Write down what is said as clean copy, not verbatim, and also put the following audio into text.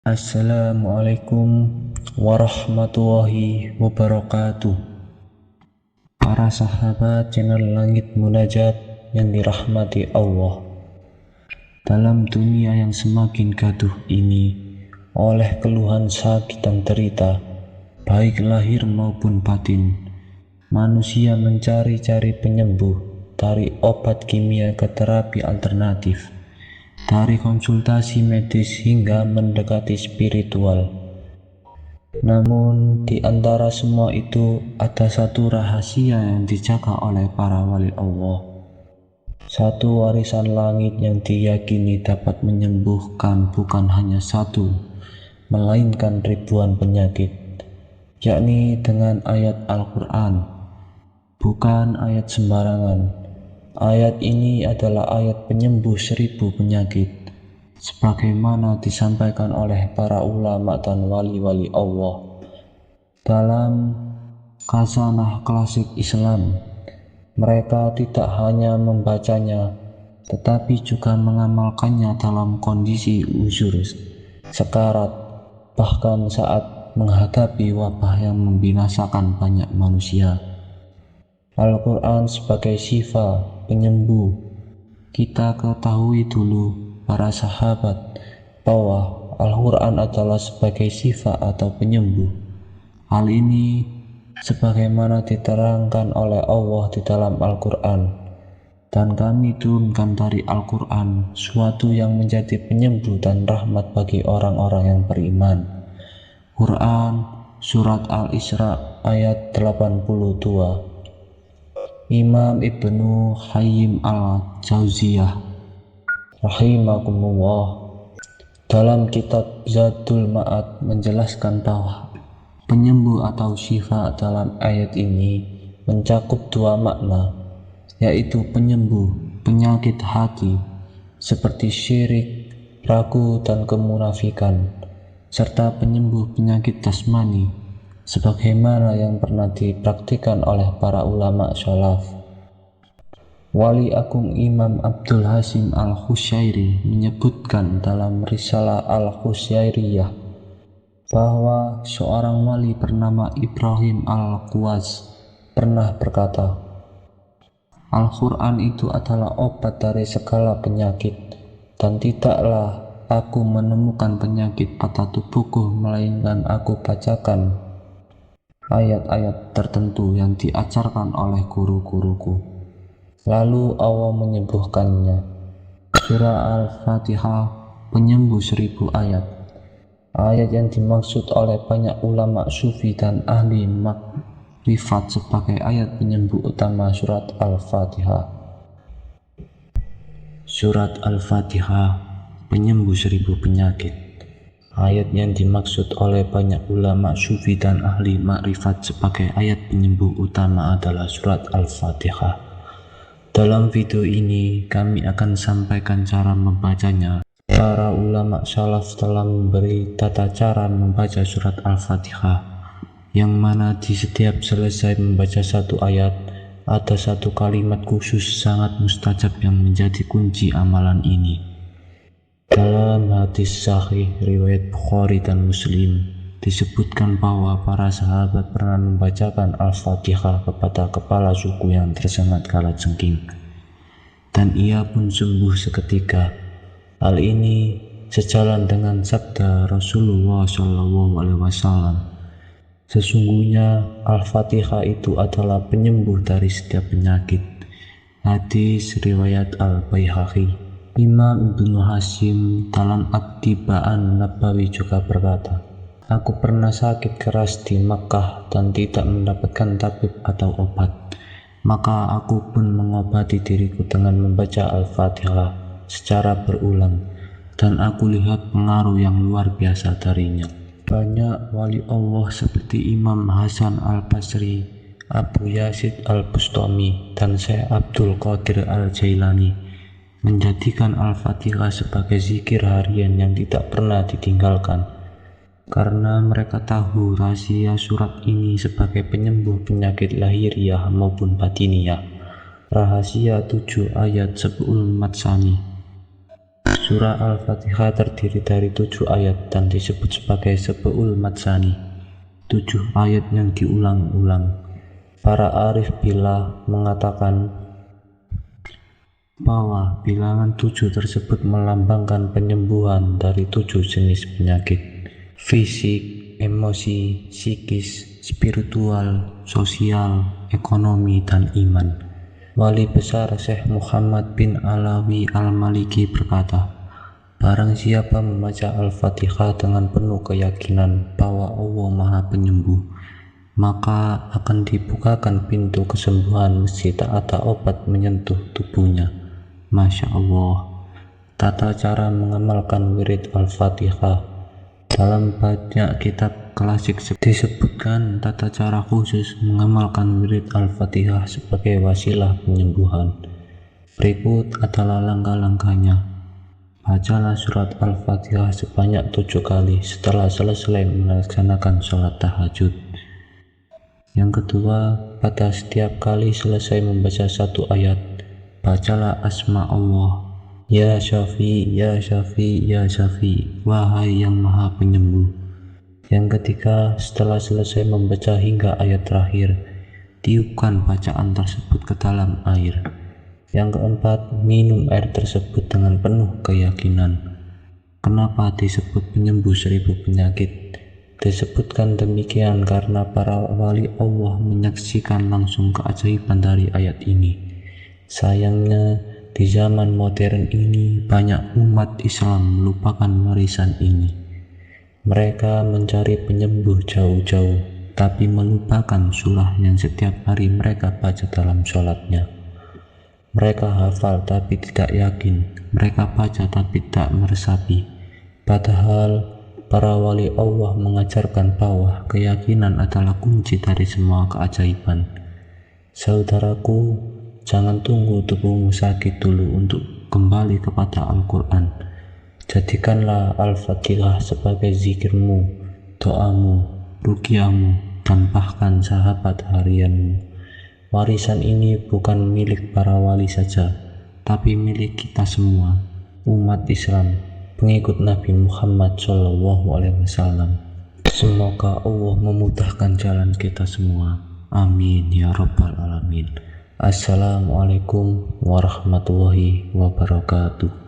Assalamualaikum warahmatullahi wabarakatuh. Para sahabat channel Langit Munajat yang dirahmati Allah, dalam dunia yang semakin gaduh ini oleh keluhan sakit dan derita, baik lahir maupun batin, manusia mencari-cari penyembuh, dari obat kimia ke terapi alternatif, dari konsultasi medis hingga mendekati spiritual. Namun di antara semua itu ada satu rahasia yang dijaga oleh para wali Allah, satu warisan langit yang diyakini dapat menyembuhkan bukan hanya satu, melainkan ribuan penyakit, yakni dengan ayat Al-Quran, bukan ayat sembarangan. Ayat ini adalah ayat penyembuh 1000 penyakit, sebagaimana disampaikan oleh para ulama dan wali-wali Allah dalam khazanah klasik Islam. Mereka tidak hanya membacanya, tetapi juga mengamalkannya dalam kondisi uzur, sekarat, bahkan saat menghadapi wabah yang membinasakan banyak manusia. Al-Quran sebagai syifa penyembuh. Kita ketahui dulu para sahabat bahwa Al-Quran adalah sebagai syifa atau penyembuh. Hal ini sebagaimana diterangkan oleh Allah di dalam Al-Quran, dan kami turunkan dari Al-Quran suatu yang menjadi penyembuh dan rahmat bagi orang-orang yang beriman. Quran Surat Al-Isra ayat 82. Imam Ibnu Qayyim al-Jauziyah rahimakumullah dalam kitab Zadul Ma'ad menjelaskan bahwa penyembuh atau syifa dalam ayat ini mencakup dua makna, yaitu penyembuh penyakit hati seperti syirik, ragu, dan kemunafikan, serta penyembuh penyakit jasmani sebagaimana yang pernah dipraktikkan oleh para ulama salaf. Wali Agung Imam Abdul Hasim Al-Qushairi menyebutkan dalam Risalah Al-Qushairiyah bahwa seorang wali bernama Ibrahim Al-Quwas pernah berkata, Al-Quran itu adalah obat dari segala penyakit, dan tidaklah aku menemukan penyakit pada tubuhku melainkan aku bacakan ayat-ayat tertentu yang diajarkan oleh guru-guruku, lalu Allah menyembuhkannya. Surah Al-Fatihah penyembuh 1000 ayat. Ayat yang dimaksud oleh banyak ulama sufi dan ahli makrifat sebagai ayat penyembuh utama surat Al-Fatihah. Surat Al-Fatihah penyembuh 1000 penyakit. Ayat yang dimaksud oleh banyak ulama sufi dan ahli makrifat sebagai ayat penyembuh utama adalah surat Al-Fatihah. Dalam video ini kami akan sampaikan cara membacanya. Para ulama salaf telah memberi tata cara membaca surat Al-Fatihah, yang mana di setiap selesai membaca satu ayat ada satu kalimat khusus sangat mustajab yang menjadi kunci amalan ini. Dalam hadis sahih riwayat Bukhari dan Muslim disebutkan bahwa para sahabat pernah membacakan Al-Fatihah kepada kepala suku yang tersengat kalajengking, dan ia pun sembuh seketika. Hal ini sejalan dengan sabda Rasulullah SAW, sesungguhnya Al-Fatihah itu adalah penyembuh dari setiap penyakit. Hadis riwayat Al-Baihaqi. Imam Ibnu Hasim dalam At-Tibaan Nabawi juga berkata, aku pernah sakit keras di Makkah dan tidak mendapatkan tabib atau obat, maka aku pun mengobati diriku dengan membaca Al-Fatihah secara berulang, dan aku lihat pengaruh yang luar biasa darinya. Banyak wali Allah seperti Imam Hasan Al-Basri, Abu Yazid Al-Bustami, dan Syekh Abdul Qadir Al-Jailani menjadikan Al-Fatihah sebagai zikir harian yang tidak pernah ditinggalkan, karena mereka tahu rahasia surat ini sebagai penyembuh penyakit lahiriah maupun batiniah. Rahasia 7 ayat sebelum matsani. Surah Al-Fatihah terdiri dari 7 ayat dan disebut sebagai Sab'ul Matsani, 7 ayat yang diulang-ulang. Para arif billah mengatakan bahwa bilangan 7 tersebut melambangkan penyembuhan dari 7 jenis penyakit: fisik, emosi, psikis, spiritual, sosial, ekonomi, dan iman. Wali besar Syekh Muhammad bin Alawi Al-Maliki berkata, barang siapa membaca Al-Fatihah dengan penuh keyakinan bahwa Allah Maha Penyembuh, maka akan dibukakan pintu kesembuhan meski tak ada obat menyentuh tubuhnya. Masya Allah. Tata cara mengamalkan wirid Al-Fatihah. Dalam banyak kitab klasik disebutkan tata cara khusus mengamalkan wirid Al-Fatihah sebagai wasilah penyembuhan. Berikut adalah langkah-langkahnya. Bacalah surat Al-Fatihah sebanyak 7 kali setelah selesai melaksanakan sholat tahajud. Yang kedua, pada setiap kali selesai membaca 1 ayat, bacalah asma Allah. Ya Syafi, Ya Syafi, Ya Syafi, wahai yang Maha Penyembuh. Yang ketiga, setelah selesai membaca hingga ayat terakhir, tiupkan bacaan tersebut ke dalam air. Yang keempat, minum air tersebut dengan penuh keyakinan. Kenapa disebut penyembuh 1000 penyakit? Disebutkan demikian karena para wali Allah menyaksikan langsung keajaiban dari ayat ini. Sayangnya, di zaman modern ini banyak umat Islam melupakan warisan ini. Mereka mencari penyembuh jauh-jauh, tapi melupakan surah yang setiap hari mereka baca dalam sholatnya. Mereka hafal tapi tidak yakin, mereka baca tapi tak meresapi. Padahal para wali Allah mengajarkan bahwa keyakinan adalah kunci dari semua keajaiban. Saudaraku, jangan tunggu tubuhmu sakit dulu untuk kembali kepada Al-Quran. Jadikanlah Al-Fatihah sebagai zikirmu, doamu, ruqyahmu, dan bahkan sahabat harianmu. Warisan ini bukan milik para wali saja, tapi milik kita semua, umat Islam, pengikut Nabi Muhammad SAW. Semoga Allah memudahkan jalan kita semua. Amin ya Rabbal Alamin. Assalamualaikum warahmatullahi wabarakatuh.